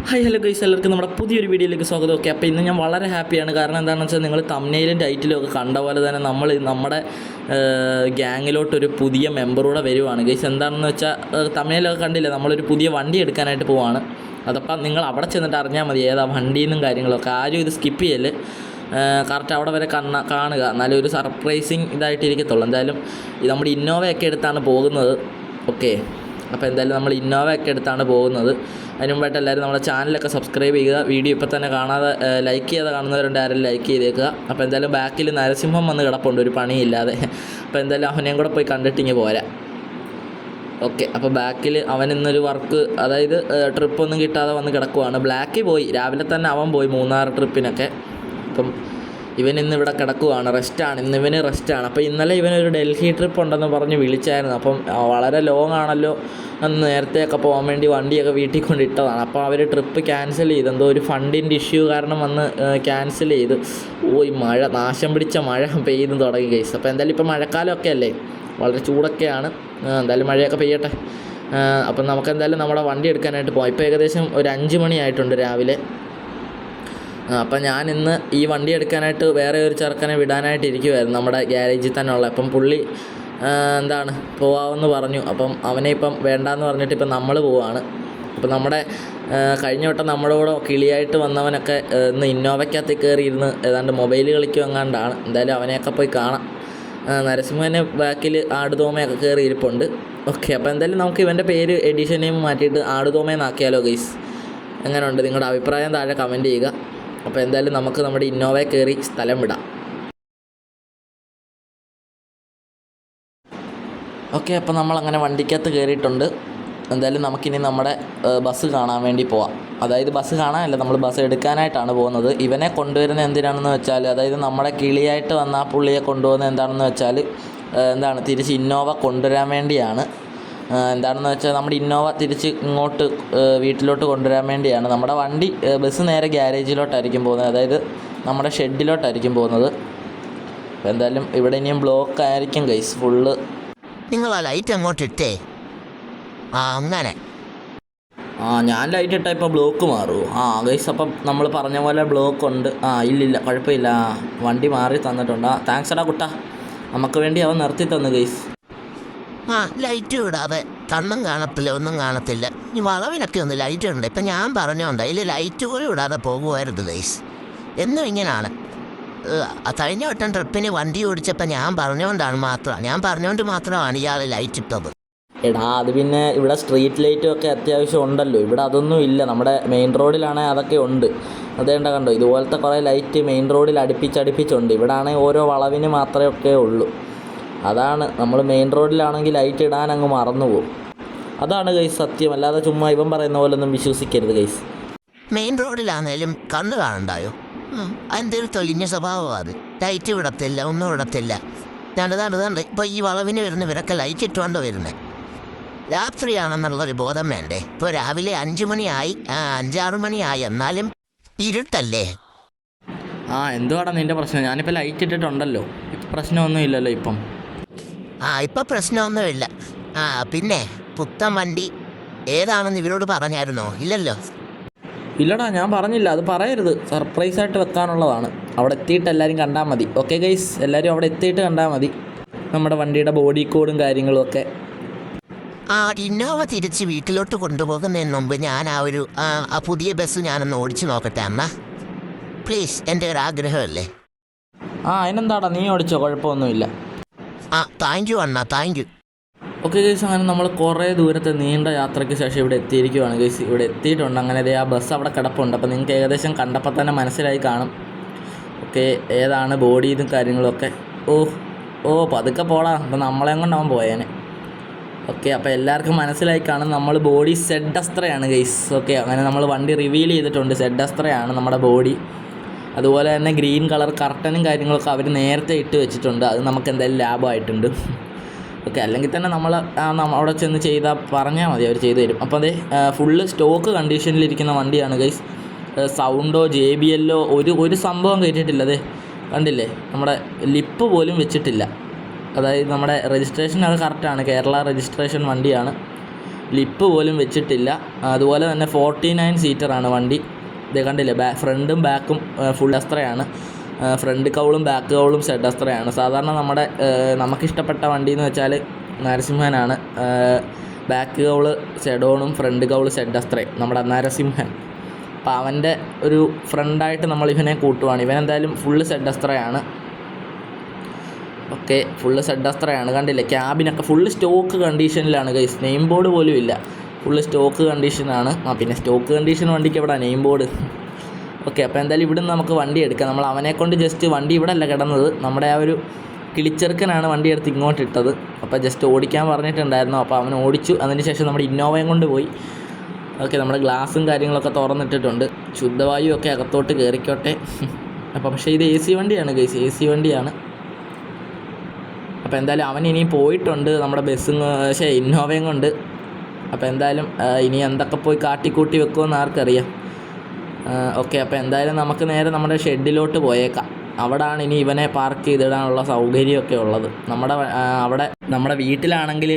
Hi hello guys, എല്ലാവർക്കും നമ്മുടെ പുതിയൊരു വീഡിയോയിലേക്ക് സ്വാഗതം. ഓക്കെ, അപ്പോൾ ഇന്ന് ഞാൻ വളരെ ഹാപ്പിയാണ്. കാരണം എന്താണെന്ന് വെച്ചാൽ നിങ്ങൾ തംബ്നെയിലും ടൈറ്റിലും ഒക്കെ കണ്ട പോലെ തന്നെ നമ്മൾ നമ്മുടെ ഗ്യാങ്ങിലോട്ടൊരു പുതിയ മെമ്പറൂടെ വരുവാണ് ഗൈസ്. എന്താണെന്ന് വെച്ചാൽ തംബ്നെയിലൊക്കെ കണ്ടില്ല, നമ്മളൊരു പുതിയ വണ്ടി എടുക്കാനായിട്ട് പോവാണ്. അതപ്പം നിങ്ങൾ അവിടെ ചെന്നിട്ട് അറിഞ്ഞാൽ മതി ഏതാ വണ്ടിയെന്നും കാര്യങ്ങളൊക്കെ. ആരും ഇത് സ്കിപ്പ് ചെയ്യല്, കറക്റ്റ് അവിടെ വരെ കാണുക, എന്നാലും ഒരു സർപ്രൈസിങ് ഇതായിട്ടിരിക്കത്തുള്ളൂ. എന്തായാലും നമ്മുടെ ഇന്നോവയൊക്കെ എടുത്താണ് പോകുന്നത്. ഓക്കെ, അപ്പോൾ എന്തായാലും നമ്മൾ ഇന്നോവയൊക്കെ എടുത്താണ് പോകുന്നത്. അതിന് മുമ്പായിട്ട് എല്ലാവരും നമ്മുടെ ചാനലൊക്കെ സബ്സ്ക്രൈബ് ചെയ്യുക. വീഡിയോ ഇപ്പോൾ തന്നെ കാണാതെ ലൈക്ക് ചെയ്ത് കാണുന്നവരുണ്ട്, ആരും ലൈക്ക് ചെയ്തേക്കുക. അപ്പോൾ എന്തായാലും ബാക്കിൽ നരസിംഹം വന്ന് കിടപ്പുണ്ട് ഒരു പണിയില്ലാതെ. അപ്പോൾ എന്തായാലും അവനെയും കൂടെ പോയി കണ്ടിട്ടിങ്ങ് പോരാ. ഓക്കെ, അപ്പോൾ ബാക്കിൽ അവൻ ഇന്നൊരു വർക്ക്, അതായത് ട്രിപ്പൊന്നും കിട്ടാതെ വന്ന് കിടക്കുവാണ്. ബ്ലാക്കിൽ പോയി, രാവിലെ തന്നെ അവൻ പോയി മൂന്നാർ ട്രിപ്പിനൊക്കെ. അപ്പം ഇവൻ ഇന്ന് ഇവിടെ കിടക്കുവാണ്, റെസ്റ്റാണ്. ഇന്ന് ഇവന് റെസ്റ്റാണ്. അപ്പോൾ ഇന്നലെ ഇവനൊരു ഡൽഹി ട്രിപ്പ് ഉണ്ടെന്ന് പറഞ്ഞ് വിളിച്ചായിരുന്നു. അപ്പം വളരെ ലോങ് ആണല്ലോ, അന്ന് നേരത്തെയൊക്കെ പോകാൻ വേണ്ടി വണ്ടിയൊക്കെ വീട്ടിൽ കൊണ്ടിട്ടതാണ്. അപ്പോൾ അവർ ട്രിപ്പ് ക്യാൻസൽ ചെയ്ത്, എന്തോ ഒരു ഫണ്ടിൻ്റെ ഇഷ്യൂ കാരണം വന്ന് ക്യാൻസൽ ചെയ്ത്. ഈ മഴ, നാശം പിടിച്ച മഴ പെയ്തു തുടങ്ങി ഗൈസ്. അപ്പോൾ എന്തായാലും ഇപ്പോൾ മഴക്കാലമൊക്കെ അല്ലേ, വളരെ ചൂടൊക്കെയാണ്. എന്തായാലും മഴയൊക്കെ പെയ്യട്ടെ. അപ്പം നമുക്ക് എന്തായാലും നമ്മുടെ വണ്ടി എടുക്കാനായിട്ട് പോകാം. ഇപ്പോൾ ഏകദേശം ഒരു 5 മണിയായിട്ടുണ്ട് രാവിലെ. അപ്പം ഞാൻ ഇന്ന് ഈ വണ്ടി എടുക്കാനായിട്ട് വേറെ ഒരു ചെറുക്കനെ വിടാനായിട്ട് ഇരിക്കുമായിരുന്നു, നമ്മുടെ ഗ്യാരേജിൽ തന്നെ ഉള്ള. അപ്പം പുള്ളി എന്താണ് പോവാമെന്ന് പറഞ്ഞു. അപ്പം അവനെ ഇപ്പം വേണ്ടാന്ന് പറഞ്ഞിട്ട് ഇപ്പം നമ്മൾ പോവാണ്. അപ്പം നമ്മുടെ കഴിഞ്ഞ വട്ടം നമ്മുടെ കൂടെ കിളിയായിട്ട് വന്നവനൊക്കെ ഇന്ന് ഇന്നോവയ്ക്കകത്ത് കയറിയിരുന്ന് ഏതാണ്ട് മൊബൈൽ കളിക്കും എങ്ങാണ്ടാണ്. എന്തായാലും അവനെയൊക്കെ പോയി കാണാം. നരസിംഹന് ബാക്കിൽ ആടുതോമയൊക്കെ കയറി ഇരിപ്പുണ്ട്. ഓക്കെ, അപ്പോൾ എന്തായാലും നമുക്ക് ഇവൻ്റെ പേര് എഡിഷൻ നെയിം മാറ്റിയിട്ട് ആടുതോമയെന്നാക്കിയാലോ ഗൈസ്. എങ്ങനെയുണ്ട് നിങ്ങളുടെ അഭിപ്രായം താഴെ കമൻറ്റ് ചെയ്യുക. അപ്പോൾ എന്തായാലും നമുക്ക് നമ്മുടെ ഇന്നോവയിൽ കയറി സ്ഥലം വിടാം. ഓക്കെ, അപ്പോൾ നമ്മളങ്ങനെ വണ്ടിക്കകത്ത് കയറിയിട്ടുണ്ട്. എന്തായാലും നമുക്കിനി നമ്മുടെ ബസ് കാണാൻ വേണ്ടി പോവാം. അതായത് ബസ് കാണാനല്ല, നമ്മൾ ബസ് എടുക്കാനായിട്ടാണ് പോകുന്നത്. ഇവനെ കൊണ്ടുവരുന്നത് എന്തിനാണെന്ന് വെച്ചാൽ, അതായത് നമ്മുടെ കിളിയായിട്ട് വന്ന ആ പുള്ളിയെ കൊണ്ടുപോകുന്നത് എന്താണെന്ന് വെച്ചാൽ, തിരിച്ച് ഇന്നോവ കൊണ്ടുവരാൻ വേണ്ടിയാണ്. എന്താണെന്ന് വെച്ചാൽ നമ്മുടെ ഇന്നോവ തിരിച്ച് ഇങ്ങോട്ട് വീട്ടിലോട്ട് കൊണ്ടുവരാൻ വേണ്ടിയാണ്. നമ്മുടെ വണ്ടി ബസ് നേരെ ഗ്യാരേജിലോട്ടായിരിക്കും പോകുന്നത്, അതായത് നമ്മുടെ ഷെഡിലോട്ടായിരിക്കും പോകുന്നത്. അപ്പോൾ എന്തായാലും ഇവിടെ ഇനിയും ബ്ലോക്ക് ആയിരിക്കും ഗൈസ് ഫുള്ള്. നിങ്ങൾ ആ ലൈറ്റ് അങ്ങോട്ട് ഇട്ടേ. അങ്ങനെ ഞാൻ ലൈറ്റ് ഇട്ടാൽ ഇപ്പോൾ ബ്ലോക്ക് മാറുമോ? ഗൈസ്, അപ്പം നമ്മൾ പറഞ്ഞ പോലെ ബ്ലോക്ക് ഉണ്ട്. ഇല്ലില്ല, കുഴപ്പമില്ല, വണ്ടി മാറി തന്നിട്ടുണ്ട്. താങ്ക്സ് എടാ കുട്ടാ, നമുക്ക് വേണ്ടി അവൻ നിർത്തി തന്നു ഗൈസ്. ലൈറ്റ് ഇടാതെ കണ്ണും കാണത്തില്ല, ഒന്നും കാണത്തില്ല. ഈ വളവിനൊക്കെ ഒന്ന് ലൈറ്റ് ഉണ്ട്. ഇപ്പം ഞാൻ പറഞ്ഞോണ്ട് അതിൽ ലൈറ്റ് പോലും ഇടാതെ പോകുമായിരുന്നു ഗൈസ്. എന്നും ഇങ്ങനെയാണ്. കഴിഞ്ഞ വട്ടം ട്രിപ്പിന് വണ്ടി ഓടിച്ചപ്പോൾ ഞാൻ പറഞ്ഞുകൊണ്ട് മാത്രമാണ് ഇയാൾ ലൈറ്റ് ഇട്ടത്. എടാ, അത് പിന്നെ ഇവിടെ സ്ട്രീറ്റ് ലൈറ്റും ഒക്കെ അത്യാവശ്യം ഉണ്ടല്ലോ. ഇവിടെ അതൊന്നും ഇല്ല. നമ്മുടെ മെയിൻ റോഡിലാണെങ്കിൽ അതൊക്കെ ഉണ്ട്. അതേണ്ട കണ്ടോ, ഇതുപോലത്തെ കുറേ ലൈറ്റ് മെയിൻ റോഡിൽ അടുപ്പിച്ചുണ്ട്. ഇവിടെ ആണെങ്കിൽ ഓരോ വളവിന് മാത്രമേ ഉള്ളൂ. അതാണ്, നമ്മൾ മെയിൻ റോഡിലാണെങ്കിൽ ലൈറ്റ് ഇടാൻ അങ്ങ് മറന്നുപോകും. അതാണ് ഗൈസ് സത്യം. അല്ലാതെ ചുമ്മാ ഇവൻ പറയുന്ന പോലെ ഒന്നും വിശ്വസിക്കരുത് ഗൈസ്. മെയിൻ റോഡിലാണേലും കണ്ണ് കാണണ്ടായോ? എന്തൊരു തൊലിഞ്ഞ സ്വഭാവമാണ് അത്. ലൈറ്റ് വിടത്തില്ല, ഒന്നും വിടത്തില്ല. രണ്ട് ഇപ്പോൾ ഈ വളവിന് വരുന്നവരൊക്കെ ലൈറ്റ് ഇട്ടുകൊണ്ടോ വരുന്നത്. രാത്രിയാണെന്നുള്ളൊരു ബോധം വേണ്ടേ? ഇപ്പോൾ രാവിലെ 5 മണിയായി, 5-6 മണിയായി, എന്നാലും ഇരുട്ടല്ലേ. എന്തുവാടാ നിൻ്റെ പ്രശ്നം? ഞാനിപ്പോൾ ലൈറ്റ് ഇട്ടിട്ടുണ്ടല്ലോ, ഇപ്പം പ്രശ്നമൊന്നും ഇല്ലല്ലോ ഇപ്പം. ഇപ്പം പ്രശ്നമൊന്നുമില്ല. പിന്നെ പുത്തൻ വണ്ടി ഏതാണെന്ന് ഇവരോട് പറഞ്ഞായിരുന്നോ? ഇല്ലല്ലോ. ഇല്ലടാ, ഞാൻ പറഞ്ഞില്ല. അത് പറയരുത്, സർപ്രൈസായിട്ട് വെക്കാനുള്ളതാണ്. അവിടെ എത്തിയിട്ട് എല്ലാവരും കണ്ടാൽ മതി. ഓക്കെ ഗൈസ്, എല്ലാവരും അവിടെ എത്തിയിട്ട് കണ്ടാൽ മതി നമ്മുടെ വണ്ടിയുടെ ബോഡി കോഡും കാര്യങ്ങളും ഒക്കെ. ഇന്നോവ തിരിച്ച് വീട്ടിലോട്ട് കൊണ്ടുപോകുന്നതിന് മുമ്പ് ഞാൻ ആ പുതിയ ബസ് ഞാനൊന്ന് ഓടിച്ച് നോക്കട്ടെ അണ്ണാ, പ്ലീസ്. എൻ്റെ ഒരു ആഗ്രഹമല്ലേ. അതിനെന്താടാ, നീ ഓടിച്ചോ, കുഴപ്പമൊന്നുമില്ല. Thank you Anna, thank you. Okay guys, അങ്ങനെ നമ്മൾ കുറേ ദൂരത്തെ നീണ്ട യാത്രയ്ക്ക് ശേഷം ഇവിടെ എത്തിയിരിക്കുവാണ് ഗൈസ്. ഇവിടെ എത്തിയിട്ടുണ്ട്. അങ്ങനെ ആ ബസ് അവിടെ കിടപ്പുണ്ട്. അപ്പോൾ നിങ്ങൾക്ക് ഏകദേശം കണ്ടപ്പോൾ തന്നെ മനസ്സിലായി കാണും. ഓക്കെ, ഏതാണ് ബോഡി ഇതും കാര്യങ്ങളൊക്കെ. പതുക്കെ പോടാ, അപ്പോൾ നമ്മളെ കൊണ്ടാവാൻ പോയേനെ. ഓക്കെ, അപ്പോൾ എല്ലാവർക്കും മനസ്സിലായി കാണും, നമ്മൾ ബോഡി സെഡ് അസ്ത്രയാണ് ഗൈസ്. ഓക്കെ, അങ്ങനെ നമ്മൾ വണ്ടി റിവീൽ ചെയ്തിട്ടുണ്ട്. സെഡ് അസ്ത്രയാണ് നമ്മുടെ ബോഡി. അതുപോലെ തന്നെ ഗ്രീൻ കളർ കർട്ടനും കാര്യങ്ങളൊക്കെ അവർ നേരത്തെ ഇട്ട് വെച്ചിട്ടുണ്ട്. അത് നമുക്ക് എന്തായാലും ലാഭമായിട്ടുണ്ട്. ഓക്കെ, അല്ലെങ്കിൽ തന്നെ നമ്മൾ അവിടെ ചെന്ന് ചെയ്താൽ പറഞ്ഞാൽ മതി, അവർ ചെയ്തു തരും. അപ്പോൾ അതെ, ഫുള്ള് സ്റ്റോക്ക് കണ്ടീഷനിലിരിക്കുന്ന വണ്ടിയാണ് ഗൈസ്. സൗണ്ടോ JBL ഒരു സംഭവം കയറ്റിയിട്ടില്ല. അതെ കണ്ടില്ലേ, നമ്മുടെ ലിപ്പ് പോലും വെച്ചിട്ടില്ല. അതായത് നമ്മുടെ രജിസ്ട്രേഷൻ അത് കറക്റ്റാണ്, കേരള രജിസ്ട്രേഷൻ വണ്ടിയാണ്. ലിപ്പ് പോലും വെച്ചിട്ടില്ല. അതുപോലെ തന്നെ 49 സീറ്ററാണ് വണ്ടി. ഇത് കണ്ടില്ലേ, ഫ്രണ്ടും ബാക്കും ഫുൾ അസ്ത്രയാണ്. ഫ്രണ്ട് കൗളും ബാക്ക് കൗളും സെഡ് അസ്ത്രയാണ്. സാധാരണ നമ്മുടെ നമുക്കിഷ്ടപ്പെട്ട വണ്ടി എന്ന് വെച്ചാൽ നരസിംഹനാണ്. ബാക്ക് കൗള് സെഡോണും ഫ്രണ്ട് കൗള് സെഡ് അസ്ത്രയും നമ്മുടെ നരസിംഹൻ. അപ്പോൾ അവൻ്റെ ഒരു ഫ്രണ്ടായിട്ട് നമ്മൾ ഇവനെ കൂട്ടുവാണ്. ഇവനെന്തായാലും ഫുള്ള് സെഡ് അസ്ത്രയാണ്. ഓക്കെ, ഫുള്ള് സെഡ് അസ്ത്രയാണ്. കണ്ടില്ലേ, ക്യാബിനൊക്കെ ഫുള്ള് സ്റ്റോക്ക് കണ്ടീഷനിലാണ് ഗൈസ്. നെയിം ബോർഡ് പോലും ഇല്ല, ഫുള്ള് സ്റ്റോക്ക് കണ്ടീഷനാണ്. പിന്നെ സ്റ്റോക്ക് കണ്ടീഷൻ വണ്ടിക്ക് എവിടെ നെയിം ബോർഡ്? ഓക്കെ, അപ്പോൾ എന്തായാലും ഇവിടുന്ന് നമുക്ക് വണ്ടി എടുക്കാം. നമ്മൾ അവനെ കൊണ്ട് ജസ്റ്റ് വണ്ടി ഇവിടെ അല്ല കിടന്നത്, നമ്മുടെ ആ ഒരു കിളിച്ചെറുക്കനാണ് വണ്ടി എടുത്ത് ഇങ്ങോട്ട് ഇട്ടത്. അപ്പോൾ ജസ്റ്റ് ഓടിക്കാൻ പറഞ്ഞിട്ടുണ്ടായിരുന്നു. അപ്പോൾ അവൻ ഓടിച്ചു. അതിനുശേഷം നമ്മുടെ ഇന്നോവയും കൊണ്ട് പോയി. ഓക്കെ, നമ്മുടെ ഗ്ലാസും കാര്യങ്ങളൊക്കെ തുറന്നിട്ടിട്ടുണ്ട്. ശുദ്ധവായു ഒക്കെ അകത്തോട്ട് കയറിക്കോട്ടെ. അപ്പോൾ പക്ഷേ ഇത് AC വണ്ടിയാണ് ഗൈസ്, AC വണ്ടിയാണ്. അപ്പോൾ എന്തായാലും അവൻ ഇനി പോയിട്ടുണ്ട് നമ്മുടെ ബസ്സും ഇന്നോവയും കൊണ്ട്. അപ്പോൾ എന്തായാലും ഇനി എന്തൊക്കെ പോയി കാട്ടിക്കൂട്ടി വെക്കുമെന്ന് ആർക്കറിയാം. ഓക്കെ, അപ്പോൾ എന്തായാലും നമുക്ക് നേരെ നമ്മുടെ ഷെഡിലോട്ട് പോയേക്കാം. അവിടെയാണ് ഇനി ഇവനെ പാർക്ക് ചെയ്തിടാനുള്ള സൗകര്യമൊക്കെ ഉള്ളത്. അവിടെ നമ്മുടെ വീട്ടിലാണെങ്കിൽ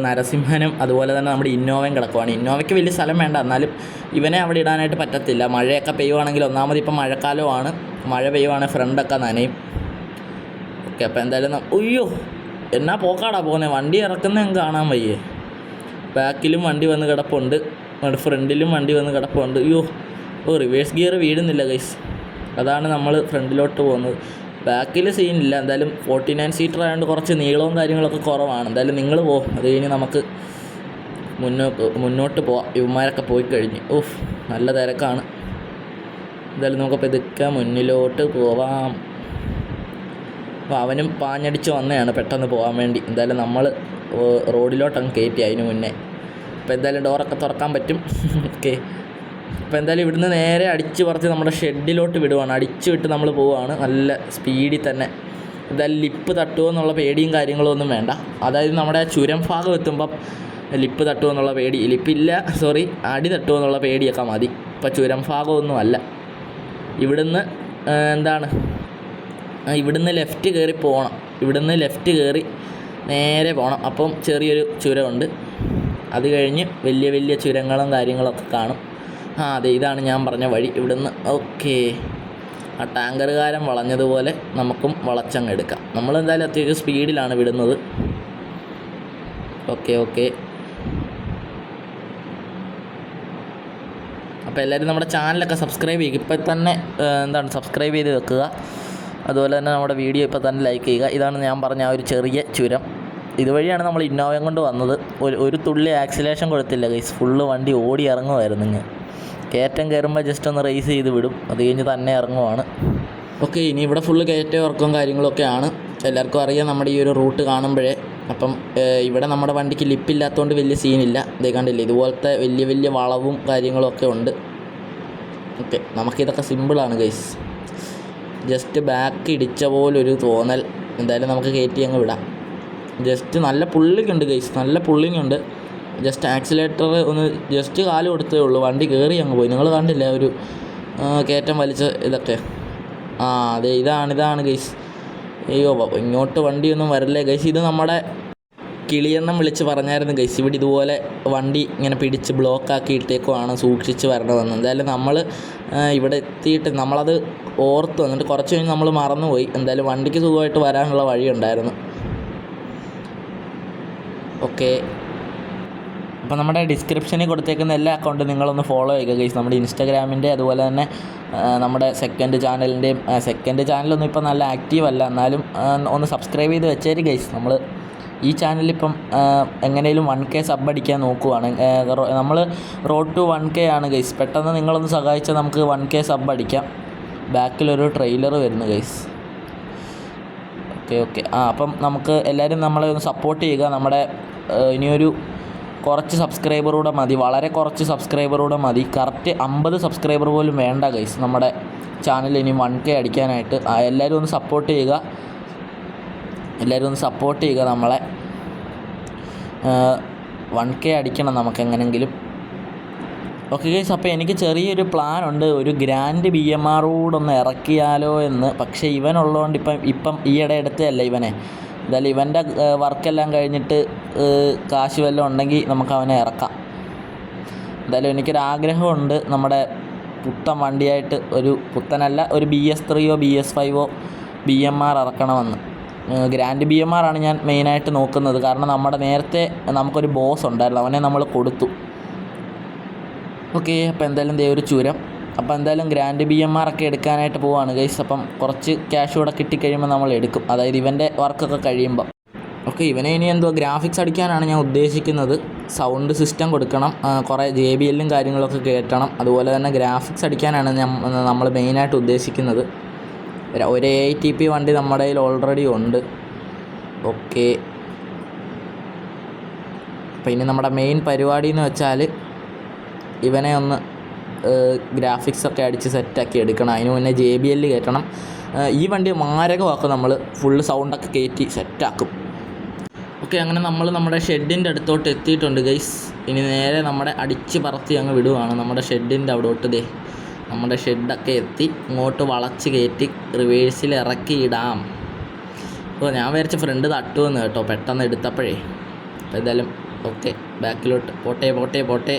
നരസിംഹനും അതുപോലെ തന്നെ നമ്മുടെ ഇന്നോവയും കിടക്കുവാണ്. ഇന്നോവയ്ക്ക് വലിയ സ്ഥലം വേണ്ട, എന്നാലും ഇവനെ അവിടെ ഇടാനായിട്ട് പറ്റത്തില്ല. മഴയൊക്കെ പെയ്യുവാണെങ്കിൽ, ഒന്നാമത് ഇപ്പം മഴക്കാലമാണ്, മഴ പെയ്യുവാണെങ്കിൽ ഫ്രണ്ടൊക്കെ നനയും. ഓക്കെ, അപ്പോൾ എന്തായാലും അയ്യോ എന്നാ പോക്കാടാ പോകുന്നത്, വണ്ടി ഇറക്കുന്നതും കാണാൻ വയ്യേ. ബാക്കിലും വണ്ടി വന്ന് കിടപ്പുണ്ട്, ഫ്രണ്ടിലും വണ്ടി വന്ന് കിടപ്പുണ്ട്. അയ്യോ, റിവേഴ്സ് ഗിയർ വീഴുന്നില്ല ഗൈസ്, അതാണ് നമ്മൾ ഫ്രണ്ടിലോട്ട് പോകുന്നത്. ബാക്കിൽ സീനില്ല. എന്തായാലും 49 സീറ്റർ ആയതുകൊണ്ട് കുറച്ച് നീളവും കാര്യങ്ങളൊക്കെ കുറവാണ്. എന്തായാലും നിങ്ങൾ പോകും, അത് കഴിഞ്ഞ് നമുക്ക് മുന്നോട്ട് പോവാം. ഇവന്മാരൊക്കെ പോയി കഴിഞ്ഞ് നല്ല തിരക്കാണ്. എന്തായാലും നമുക്കപ്പോൾ ഇതൊക്കെ മുന്നിലോട്ട് പോവാം. അപ്പോൾ അവനും പാഞ്ഞടിച്ച് വന്നതാണ് പെട്ടെന്ന് പോകാൻ വേണ്ടി. എന്തായാലും നമ്മൾ റോഡിലോട്ടങ്ങ് കയറ്റി അതിന് മുന്നേ. അപ്പോൾ എന്തായാലും ഡോറൊക്കെ തുറക്കാൻ പറ്റും. ഓക്കെ, അപ്പോൾ എന്തായാലും ഇവിടുന്ന് നേരെ അടിച്ച് പറിച്ച് നമ്മുടെ ഷെഡിലോട്ട് വിടുവാണ്. അടിച്ച് വിട്ട് നമ്മൾ പോവുകയാണ് നല്ല സ്പീഡിൽ തന്നെ. എന്തായാലും ലിപ്പ് തട്ടുമോ എന്നുള്ള പേടിയും കാര്യങ്ങളും ഒന്നും വേണ്ട. അതായത് നമ്മുടെ ചുരം ഭാഗം എത്തുമ്പം ലിപ്പ് തട്ടുമോ എന്നുള്ള പേടി, അടി തട്ടുമോ എന്നുള്ള പേടിയൊക്കെ മതി. ഇപ്പോൾ ചുരം ഭാഗമൊന്നും അല്ല. ഇവിടുന്ന് ലെഫ്റ്റ് കയറി പോകണം. ഇവിടുന്ന് ലെഫ്റ്റ് കയറി നേരെ പോകണം. അപ്പം ചെറിയൊരു ചുരമുണ്ട്, അത് കഴിഞ്ഞ് വലിയ വലിയ ചുരങ്ങളും കാര്യങ്ങളൊക്കെ കാണും. അതെ, ഇതാണ് ഞാൻ പറഞ്ഞ വഴി ഇവിടുന്ന്. ഓക്കെ, ആ ടാങ്കറുകാരൻ വളഞ്ഞതുപോലെ നമുക്കും വളച്ചങ്ങ് എടുക്കാം. നമ്മളെന്തായാലും അത്യാവശ്യം സ്പീഡിലാണ് വിടുന്നത്. ഓക്കെ, അപ്പോൾ എല്ലാവരും നമ്മുടെ ചാനലൊക്കെ സബ്സ്ക്രൈബ് ചെയ്യുക. ഇപ്പം തന്നെ സബ്സ്ക്രൈബ് ചെയ്ത് വെക്കുക. അതുപോലെ തന്നെ നമ്മുടെ വീഡിയോ ഇപ്പോൾ തന്നെ ലൈക്ക് ചെയ്യുക. ഇതാണ് ഞാൻ പറഞ്ഞ ആ ഒരു ചെറിയ ചുരം. ഇതുവഴിയാണ് നമ്മൾ ഇന്നോവയും കൊണ്ട് വന്നത്. ഒരു തുള്ളി ആക്സിലേഷൻ കൊടുത്തില്ല ഗൈസ്, ഫുള്ള് വണ്ടി ഓടി ഇറങ്ങുമായിരുന്നു. കയറ്റം കയറുമ്പോൾ ജസ്റ്റ് ഒന്ന് റേസ് ചെയ്ത് വിടും, അത് കഴിഞ്ഞ് തന്നെ ഇറങ്ങുവാണ്. ഓക്കെ, ഇനി ഇവിടെ ഫുള്ള് കയറ്റം ഇറക്കവും കാര്യങ്ങളൊക്കെയാണ്. എല്ലാവർക്കും അറിയാം നമ്മുടെ ഈ ഒരു റൂട്ട് കാണുമ്പോഴേ. അപ്പം ഇവിടെ നമ്മുടെ വണ്ടിക്ക് ലിപ്പില്ലാത്തതുകൊണ്ട് വലിയ സീനില്ല. ഇതേ കണ്ടില്ലേ, ഇതുപോലത്തെ വലിയ വലിയ വളവും കാര്യങ്ങളൊക്കെ ഉണ്ട്. ഓക്കെ, നമുക്കിതൊക്കെ സിമ്പിളാണ് ഗൈസ്. ജസ്റ്റ് ബാക്ക് ഇടിച്ച പോലൊരു തോന്നൽ. എന്തായാലും നമുക്ക് കയറ്റി അങ്ങ് വിടാം. ജസ്റ്റ് നല്ല പുള്ളിങ് ഉണ്ട് ഗൈസ്, നല്ല പുള്ളിങ് ഉണ്ട്. ജസ്റ്റ് ആക്സിലേറ്റർ ഒന്ന് ജസ്റ്റ് കാല് കൊടുത്തേ ഉള്ളൂ, വണ്ടി കയറി അങ്ങ് പോയി. നിങ്ങൾ കണ്ടില്ല ഒരു കയറ്റം വലിച്ച ഇതൊക്കെ. അതെ, ഇതാണ് ഗൈസ്. അയ്യോ, ഇങ്ങോട്ട് വണ്ടിയൊന്നും വരല്ലേ ഗൈസ്. ഇത് നമ്മുടെ കിളിയെണ്ണം വിളിച്ച് പറഞ്ഞായിരുന്നു ഗൈസ്, ഇവിടെ ഇതുപോലെ വണ്ടി ഇങ്ങനെ പിടിച്ച് ബ്ലോക്കാക്കി ഇട്ടേക്കുവാണ്, സൂക്ഷിച്ച് വരണമെന്ന്. എന്തായാലും നമ്മൾ ഇവിടെ എത്തിയിട്ട് നമ്മളത് ഓർത്ത് വന്നിട്ട് കുറച്ച് കഴിഞ്ഞ് നമ്മൾ മറന്നുപോയി. എന്തായാലും വണ്ടിക്ക് സുഖമായിട്ട് വരാനുള്ള വഴിയുണ്ടായിരുന്നു. ഓക്കെ, അപ്പോൾ നമ്മുടെ ഡിസ്ക്രിപ്ഷനിൽ കൊടുത്തേക്കുന്ന എല്ലാ അക്കൗണ്ടും നിങ്ങളൊന്ന് ഫോളോ ചെയ്യുക ഗൈസ്. നമ്മുടെ ഇൻസ്റ്റാഗ്രാമിൻ്റെ അതുപോലെ തന്നെ നമ്മുടെ സെക്കൻഡ് ചാനലിൻ്റെയും. സെക്കൻഡ് ചാനലൊന്നും ഇപ്പോൾ നല്ല ആക്റ്റീവ് അല്ല, എന്നാലും ഒന്ന് സബ്സ്ക്രൈബ് ചെയ്ത് വെച്ചേര് ഗൈസ്. നമ്മൾ ഈ ചാനലിപ്പം എങ്ങനെയും 1K സബ് അടിക്കാൻ നോക്കുവാണ്. നമ്മൾ റോഡ് ടു 1K ആണ് ഗൈസ്. പെട്ടെന്ന് നിങ്ങളൊന്ന് സഹായിച്ചാൽ നമുക്ക് 1K സബ് അടിക്കാം. ബാക്കിലൊരു ട്രെയിലർ വരുന്നു ഗൈസ്. ഓക്കെ, അപ്പം നമുക്ക് എല്ലാവരും നമ്മളെ ഒന്ന് സപ്പോർട്ട് ചെയ്യുക. നമ്മുടെ ഇനിയൊരു കുറച്ച് സബ്സ്ക്രൈബറൂടെ മതി, വളരെ കുറച്ച് സബ്സ്ക്രൈബറൂടെ മതി. കറക്റ്റ് 50 സബ്സ്ക്രൈബർ പോലും വേണ്ട ഗൈസ് നമ്മുടെ ചാനൽ ഇനി 1K അടിക്കാനായിട്ട്. എല്ലാവരും ഒന്ന് സപ്പോർട്ട് ചെയ്യുക നമ്മളെ. 1K അടിക്കണം നമുക്ക് എങ്ങനെയെങ്കിലും. ഓക്കെ ഗൈസ്, അപ്പോൾ എനിക്ക് ചെറിയൊരു പ്ലാനുണ്ട്, ഒരു ഗ്രാൻഡ് BMR കൂടെ ഒന്ന് ഇറക്കിയാലോ എന്ന്. പക്ഷേ ഇവനുള്ളതുകൊണ്ട് ഇപ്പം ഈയിടെ എടുത്തതല്ല ഇവനെ. എന്തായാലും ഇവൻ്റെ വർക്കെല്ലാം കഴിഞ്ഞിട്ട് കാശ് വല്ലതും ഉണ്ടെങ്കിൽ നമുക്ക് അവനെ ഇറക്കാം. എന്തായാലും എനിക്കൊരാഗ്രഹമുണ്ട് നമ്മുടെ പുത്തൻ വണ്ടിയായിട്ട് ഒരു പുത്തനല്ല ഒരു BS3 BS5 BMR ഇറക്കണമെന്ന്. Grand BMR ആണ് ഞാൻ മെയിനായിട്ട് നോക്കുന്നത്. കാരണം നമ്മുടെ നേരത്തെ നമുക്കൊരു ബോസ് ഉണ്ടായിരുന്നു, അവനെ നമ്മൾ കൊടുത്തു. ഓക്കെ, അപ്പോൾ എന്തായാലും ഒരു ചുരം. അപ്പോൾ എന്തായാലും ഗ്രാൻഡ് BMR ഒക്കെ എടുക്കാനായിട്ട് പോവാണ് ഗൈസ്. അപ്പം കുറച്ച് ക്യാഷ് കൂടെ കിട്ടിക്കഴിയുമ്പോൾ നമ്മൾ എടുക്കും, അതായത് ഇവൻ്റെ വർക്കൊക്കെ കഴിയുമ്പോൾ. ഓക്കെ, ഇവനെ ഇനി ഗ്രാഫിക്സ് അടിക്കാനാണ് ഞാൻ ഉദ്ദേശിക്കുന്നത്. സൗണ്ട് സിസ്റ്റം കൊടുക്കണം, കുറേ JBLും കാര്യങ്ങളൊക്കെ കയറ്റണം. അതുപോലെ തന്നെ ഗ്രാഫിക്സ് അടിക്കാനാണ് നമ്മൾ മെയിനായിട്ട് ഉദ്ദേശിക്കുന്നത്. ഒരു 880p വണ്ടി നമ്മുടെ കയ്യിൽ ഓൾറെഡി ഉണ്ട്. ഓക്കെ, അപ്പോൾ ഇനി നമ്മുടെ മെയിൻ പരിപാടി എന്ന് വെച്ചാൽ ഇവനെ ഒന്ന് ഗ്രാഫിക്സൊക്കെ അടിച്ച് സെറ്റാക്കി എടുക്കണം. അതിന് മുന്നേ JBL കയറ്റണം. ഈ വണ്ടി മാരകമാക്കും, നമ്മൾ ഫുള്ള് സൗണ്ടൊക്കെ കയറ്റി സെറ്റാക്കും. ഓക്കെ, അങ്ങനെ നമ്മൾ നമ്മുടെ ഷെഡിൻ്റെ അടുത്തോട്ട് എത്തിയിട്ടുണ്ട് ഗൈസ്. ഇനി നേരെ നമ്മുടെ അടിച്ച് പറത്തി അങ്ങ് വിടുവാണ്. നമ്മുടെ ഷെഡിൻ്റെ അവിടോട്ട് നമ്മുടെ ഷെഡൊക്കെ എത്തി. ഇങ്ങോട്ട് വളച്ച് കയറ്റി റിവേഴ്സിൽ ഇറക്കി ഇടാം. അപ്പോൾ ഞാൻ വിചാരിച്ച ഫ്രണ്ട് തട്ടുമെന്ന് കേട്ടോ പെട്ടെന്ന് എടുത്തപ്പോഴേ. അപ്പോൾ എന്തായാലും ഓക്കെ, ബാക്കിലോട്ട് പോട്ടെ.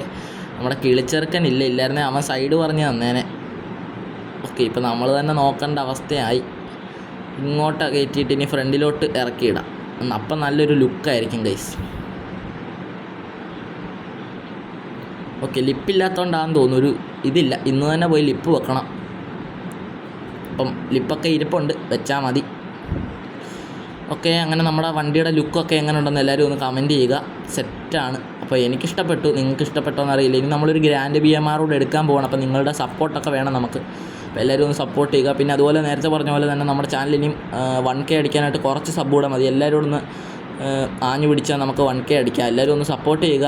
നമ്മുടെ കിളിച്ചെറുക്കൻ ഇല്ലായിരുന്നേ അവൻ സൈഡ് പറഞ്ഞ് തന്നേനെ. ഓക്കെ, ഇപ്പോൾ നമ്മൾ തന്നെ നോക്കേണ്ട അവസ്ഥയായി. ഇങ്ങോട്ട് കയറ്റിയിട്ട് ഇനി ഫ്രണ്ടിലോട്ട് ഇറക്കിയിടാം. അപ്പം നല്ലൊരു ലുക്കായിരിക്കും ഗൈസ്. ഓക്കെ, ലിപ്പില്ലാത്തതുകൊണ്ടാണെന്ന് തോന്നുന്നു ഒരു ഇതില്ല. ഇന്ന് തന്നെ പോയി ലിപ്പ് വെക്കണം. അപ്പം ലിപ്പൊക്കെ ഇരിപ്പുണ്ട്, വെച്ചാൽ മതി. ഓക്കെ, അങ്ങനെ നമ്മുടെ വണ്ടിയുടെ ലുക്കൊക്കെ എങ്ങനെ ഉണ്ടെന്ന് എല്ലാവരും ഒന്ന് കമൻറ്റ് ചെയ്യുക. സെറ്റാണ്. അപ്പോൾ എനിക്കിഷ്ടപ്പെട്ടു, നിങ്ങൾക്ക് ഇഷ്ടപ്പെട്ടോ എന്നറിയില്ല. ഇനി നമ്മളൊരു ഗ്രാൻഡ് BMR കൂടെ എടുക്കാൻ പോകണം. അപ്പോൾ നിങ്ങളുടെ സപ്പോർട്ടൊക്കെ വേണം നമുക്ക്. അപ്പോൾ എല്ലാവരും ഒന്ന് സപ്പോർട്ട് ചെയ്യുക. പിന്നെ അതുപോലെ നേരത്തെ പറഞ്ഞ പോലെ തന്നെ നമ്മുടെ ചാനൽ ഇനിയും 1K അടിക്കാനായിട്ട് കുറച്ച് സബ് കൂടെ മതി. എല്ലാവരും ഒന്ന് ആഞ്ഞു പിടിച്ചാൽ നമുക്ക് 1K അടിക്കാം. എല്ലാവരും ഒന്ന് സപ്പോർട്ട് ചെയ്യുക.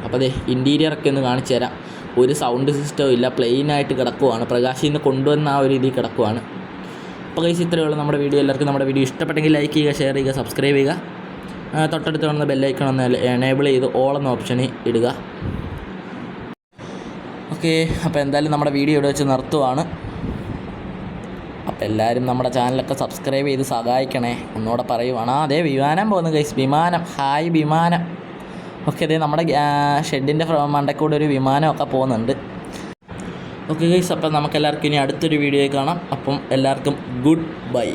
അപ്പോൾ ഇൻറ്റീരിയറൊക്കെ ഒന്ന് കാണിച്ചു തരാം. ഒരു സൗണ്ട് സിസ്റ്റവും ഇല്ല, പ്ലെയിനായിട്ട് കിടക്കുവാണ്. പ്രകാശിൽ നിന്ന് കൊണ്ടുവന്ന ആ ഒരു രീതിയിൽ കിടക്കുവാണ്. അപ്പോൾ ഗൈസ് ഇത്രയേ ഉള്ളൂ നമ്മുടെ വീഡിയോ. എല്ലാവർക്കും നമ്മുടെ വീഡിയോ ഇഷ്ടപ്പെട്ടെങ്കിൽ ലൈക്ക് ചെയ്യുക, ഷെയർ ചെയ്യുക, സബ്സ്ക്രൈബ് ചെയ്യുക. തൊട്ടടുത്ത് കാണുന്ന ബെല്ലൈക്കൺ ഒന്ന് എനേബിൾ ചെയ്ത് ഓൾ എന്ന ഓപ്ഷനിൽ ഇടുക. ഓക്കെ, അപ്പോൾ എന്തായാലും നമ്മുടെ വീഡിയോ ഇവിടെ വെച്ച് നിർത്തുവാണ്. അപ്പോൾ എല്ലാവരും നമ്മുടെ ചാനലൊക്കെ സബ്സ്ക്രൈബ് ചെയ്ത് സഹായിക്കണേ. ഒന്നുകൂടെ പറയുവാണ്. അതേ വിമാനം പോകുന്നു ഗൈസ്, വിമാനം. ഹായ് വിമാനം. ഓക്കെ, അതേ നമ്മുടെ ഷെഡിൻ്റെ മണ്ടക്കൂടെ ഒരു വിമാനമൊക്കെ പോകുന്നുണ്ട്. ഓക്കെ ഗൈസ്, അപ്പം നമുക്കെല്ലാവർക്കും ഇനി അടുത്തൊരു വീഡിയോയിൽ കാണാം. അപ്പം എല്ലാവർക്കും ഗുഡ് ബൈ.